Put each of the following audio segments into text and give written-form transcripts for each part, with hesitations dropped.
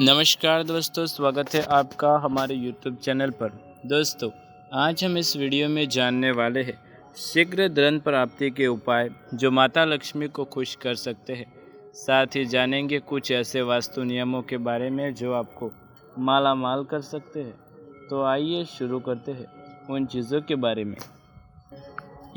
नमस्कार दोस्तों, स्वागत है आपका हमारे YouTube चैनल पर। दोस्तों, आज हम इस वीडियो में जानने वाले हैं शीघ्र धन प्राप्ति के उपाय जो माता लक्ष्मी को खुश कर सकते हैं। साथ ही जानेंगे कुछ ऐसे वास्तु नियमों के बारे में जो आपको माला माल कर सकते हैं। तो आइए शुरू करते हैं उन चीज़ों के बारे में।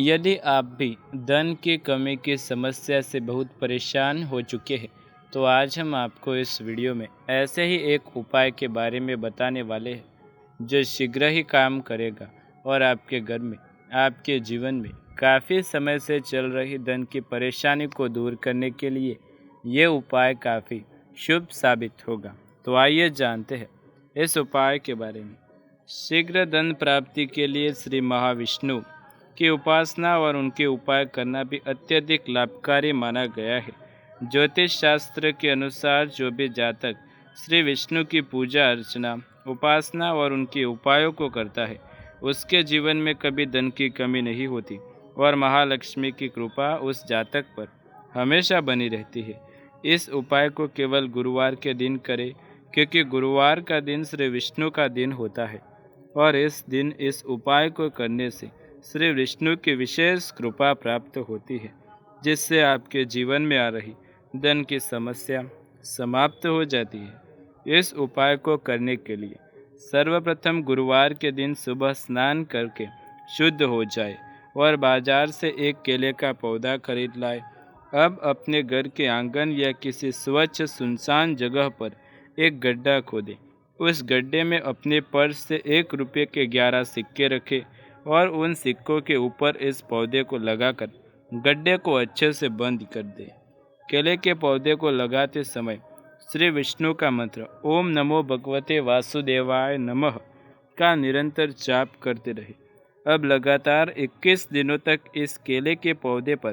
यदि आप भी धन की कमी की समस्या से बहुत परेशान हो चुके हैं तो आज हम आपको इस वीडियो में ऐसे ही एक उपाय के बारे में बताने वाले हैं जो शीघ्र ही काम करेगा और आपके घर में, आपके जीवन में काफ़ी समय से चल रही धन की परेशानी को दूर करने के लिए ये उपाय काफ़ी शुभ साबित होगा। तो आइए जानते हैं इस उपाय के बारे में। शीघ्र धन प्राप्ति के लिए श्री महाविष्णु की उपासना और उनके उपाय करना भी अत्यधिक लाभकारी माना गया है। ज्योतिष शास्त्र के अनुसार जो भी जातक श्री विष्णु की पूजा अर्चना, उपासना और उनके उपायों को करता है उसके जीवन में कभी धन की कमी नहीं होती और महालक्ष्मी की कृपा उस जातक पर हमेशा बनी रहती है। इस उपाय को केवल गुरुवार के दिन करें क्योंकि गुरुवार का दिन श्री विष्णु का दिन होता है और इस दिन इस उपाय को करने से श्री विष्णु की विशेष कृपा प्राप्त होती है जिससे आपके जीवन में आ रही धन की समस्या समाप्त हो जाती है। इस उपाय को करने के लिए सर्वप्रथम गुरुवार के दिन सुबह स्नान करके शुद्ध हो जाए और बाजार से एक केले का पौधा खरीद लाए। अब अपने घर के आंगन या किसी स्वच्छ सुनसान जगह पर एक गड्ढा खोदें। उस गड्ढे में अपने पर्स से 1 रुपये के 11 सिक्के रखें और उन सिक्कों के ऊपर इस पौधे को लगाकर गड्ढे को अच्छे से बंद कर दें। केले के पौधे को लगाते समय श्री विष्णु का मंत्र ओम नमो भगवते वासुदेवाय नमः का निरंतर जाप करते रहे। अब लगातार 21 दिनों तक इस केले के पौधे पर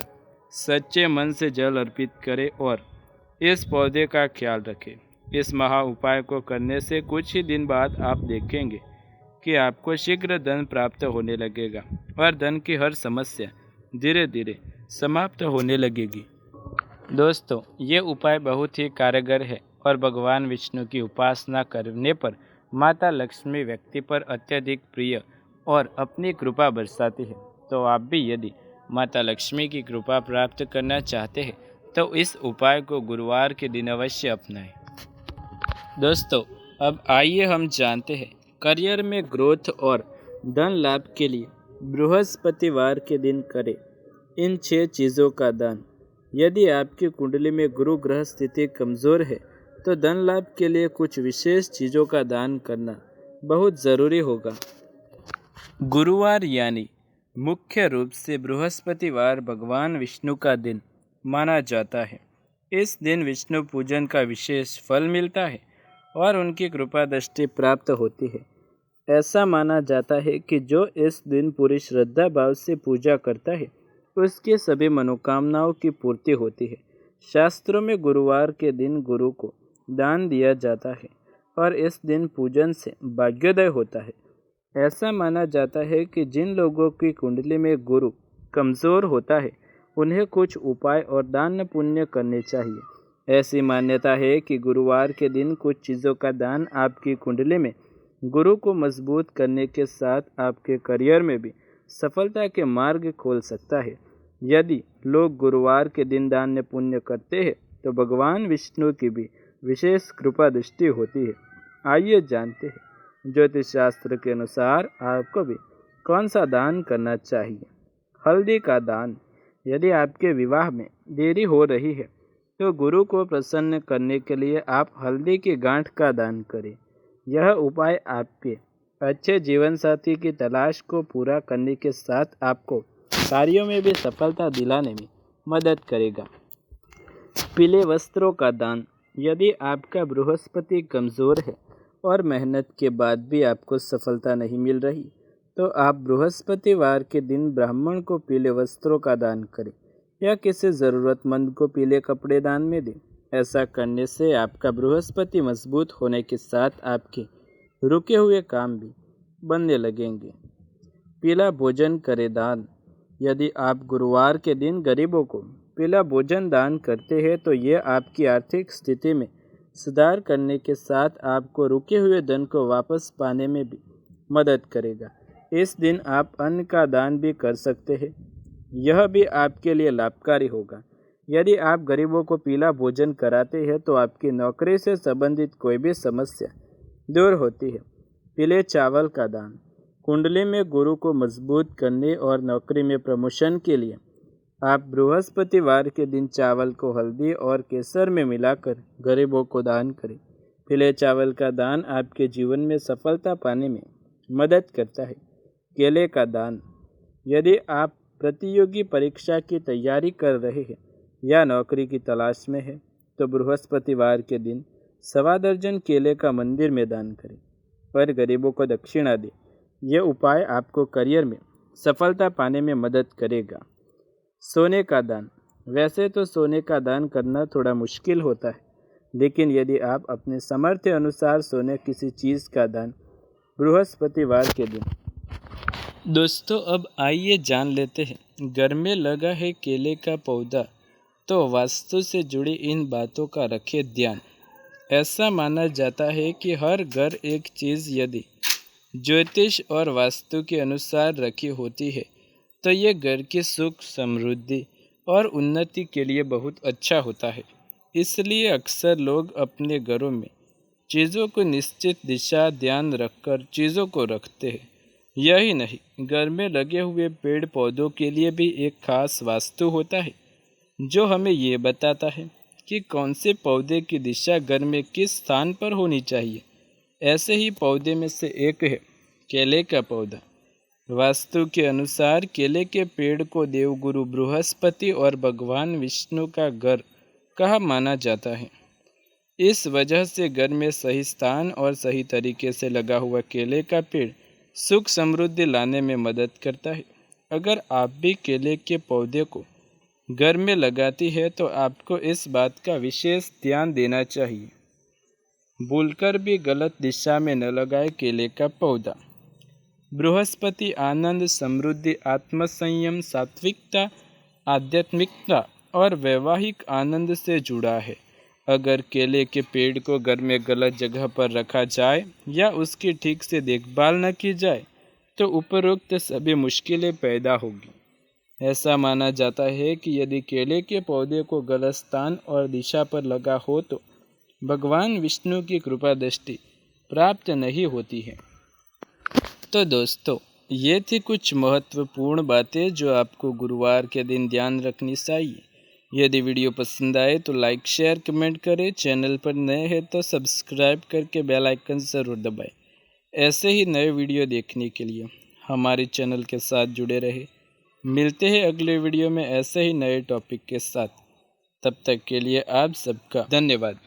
सच्चे मन से जल अर्पित करें और इस पौधे का ख्याल रखें। इस महा उपाय को करने से कुछ ही दिन बाद आप देखेंगे कि आपको शीघ्र धन प्राप्त होने लगेगा और धन की हर समस्या धीरे धीरे समाप्त होने लगेगी। दोस्तों, ये उपाय बहुत ही कारगर है और भगवान विष्णु की उपासना करने पर माता लक्ष्मी व्यक्ति पर अत्यधिक प्रिय और अपनी कृपा बरसाती है। तो आप भी यदि माता लक्ष्मी की कृपा प्राप्त करना चाहते हैं तो इस उपाय को गुरुवार के दिन अवश्य अपनाएं। दोस्तों, अब आइए हम जानते हैं करियर में ग्रोथ और धन लाभ के लिए बृहस्पतिवार के दिन करें इन 6 चीज़ों का दान। यदि आपकी कुंडली में गुरु ग्रह स्थिति कमज़ोर है तो धन लाभ के लिए कुछ विशेष चीज़ों का दान करना बहुत ज़रूरी होगा। गुरुवार यानी मुख्य रूप से बृहस्पतिवार भगवान विष्णु का दिन माना जाता है। इस दिन विष्णु पूजन का विशेष फल मिलता है और उनकी कृपा दृष्टि प्राप्त होती है। ऐसा माना जाता है कि जो इस दिन पूरी श्रद्धा भाव से पूजा करता है उसके सभी मनोकामनाओं की पूर्ति होती है। शास्त्रों में गुरुवार के दिन गुरु को दान दिया जाता है और इस दिन पूजन से भाग्योदय होता है। ऐसा माना जाता है कि जिन लोगों की कुंडली में गुरु कमज़ोर होता है उन्हें कुछ उपाय और दान पुण्य करने चाहिए। ऐसी मान्यता है कि गुरुवार के दिन कुछ चीज़ों का दान आपकी कुंडली में गुरु को मजबूत करने के साथ आपके करियर में भी सफलता के मार्ग खोल सकता है। यदि लोग गुरुवार के दिन दान पुण्य करते हैं तो भगवान विष्णु की भी विशेष कृपा दृष्टि होती है। आइए जानते हैं ज्योतिष शास्त्र के अनुसार आपको भी कौन सा दान करना चाहिए। हल्दी का दान। यदि आपके विवाह में देरी हो रही है तो गुरु को प्रसन्न करने के लिए आप हल्दी की गांठ का दान करें। यह उपाय आपके अच्छे जीवन साथी की तलाश को पूरा करने के साथ आपको कार्यों में भी सफलता दिलाने में मदद करेगा। पीले वस्त्रों का दान। यदि आपका बृहस्पति कमज़ोर है और मेहनत के बाद भी आपको सफलता नहीं मिल रही तो आप बृहस्पतिवार के दिन ब्राह्मण को पीले वस्त्रों का दान करें या किसी ज़रूरतमंद को पीले कपड़े दान में दें। ऐसा करने से आपका बृहस्पति मजबूत होने के साथ आपके रुके हुए काम भी बनने लगेंगे। पीला भोजन करें दान। यदि आप गुरुवार के दिन गरीबों को पीला भोजन दान करते हैं तो ये आपकी आर्थिक स्थिति में सुधार करने के साथ आपको रुके हुए धन को वापस पाने में भी मदद करेगा। इस दिन आप अन्न का दान भी कर सकते हैं, यह भी आपके लिए लाभकारी होगा। यदि आप गरीबों को पीला भोजन कराते हैं तो आपकी नौकरी से संबंधित कोई भी समस्या दूर होती है। पीले चावल का दान। कुंडली में गुरु को मजबूत करने और नौकरी में प्रमोशन के लिए आप बृहस्पतिवार के दिन चावल को हल्दी और केसर में मिलाकर गरीबों को दान करें। पीले चावल का दान आपके जीवन में सफलता पाने में मदद करता है। केले का दान। यदि आप प्रतियोगी परीक्षा की तैयारी कर रहे हैं या नौकरी की तलाश में है तो बृहस्पतिवार के दिन 1.25 दर्जन केले का मंदिर में दान करें और गरीबों को दक्षिणा दें। यह उपाय आपको करियर में सफलता पाने में मदद करेगा। सोने का दान। वैसे तो सोने का दान करना थोड़ा मुश्किल होता है, लेकिन यदि आप अपने सामर्थ्य अनुसार सोने किसी चीज़ का दान बृहस्पतिवार के दिन। दोस्तों अब आइए जान लेते हैं, घर में लगा है केले का पौधा तो वास्तु से जुड़ी इन बातों का रखें ध्यान। ऐसा माना जाता है कि हर घर एक चीज़ यदि ज्योतिष और वास्तु के अनुसार रखी होती है तो ये घर की सुख समृद्धि और उन्नति के लिए बहुत अच्छा होता है। इसलिए अक्सर लोग अपने घरों में चीज़ों को निश्चित दिशा ध्यान रखकर चीज़ों को रखते हैं। यही नहीं, घर में लगे हुए पेड़ पौधों के लिए भी एक खास वास्तु होता है जो हमें ये बताता है कि कौन से पौधे की दिशा घर में किस स्थान पर होनी चाहिए। ऐसे ही पौधे में से एक है केले का पौधा। वास्तु के अनुसार केले के पेड़ को देवगुरु बृहस्पति और भगवान विष्णु का घर कहा माना जाता है। इस वजह से घर में सही स्थान और सही तरीके से लगा हुआ केले का पेड़ सुख समृद्धि लाने में मदद करता है। अगर आप भी केले के पौधे को घर में लगाती है तो आपको इस बात का विशेष ध्यान देना चाहिए, भूलकर भी गलत दिशा में न लगाए केले का पौधा। बृहस्पति आनंद, समृद्धि, आत्मसंयम, सात्विकता, आध्यात्मिकता और वैवाहिक आनंद से जुड़ा है। अगर केले के पेड़ को घर में गलत जगह पर रखा जाए या उसकी ठीक से देखभाल न की जाए तो उपरोक्त सभी मुश्किलें पैदा होगी। ऐसा माना जाता है कि यदि केले के पौधे को गलत स्थान और दिशा पर लगा हो तो भगवान विष्णु की कृपा दृष्टि प्राप्त नहीं होती है। तो दोस्तों ये थी कुछ महत्वपूर्ण बातें जो आपको गुरुवार के दिन ध्यान रखनी चाहिए। यदि वीडियो पसंद आए तो लाइक शेयर कमेंट करें। चैनल पर नए हैं तो सब्सक्राइब करके बेल आइकन ज़रूर दबाएं। ऐसे ही नए वीडियो देखने के लिए हमारे चैनल के साथ जुड़े रहे। मिलते हैं अगले वीडियो में ऐसे ही नए टॉपिक के साथ। तब तक के लिए आप सबका धन्यवाद।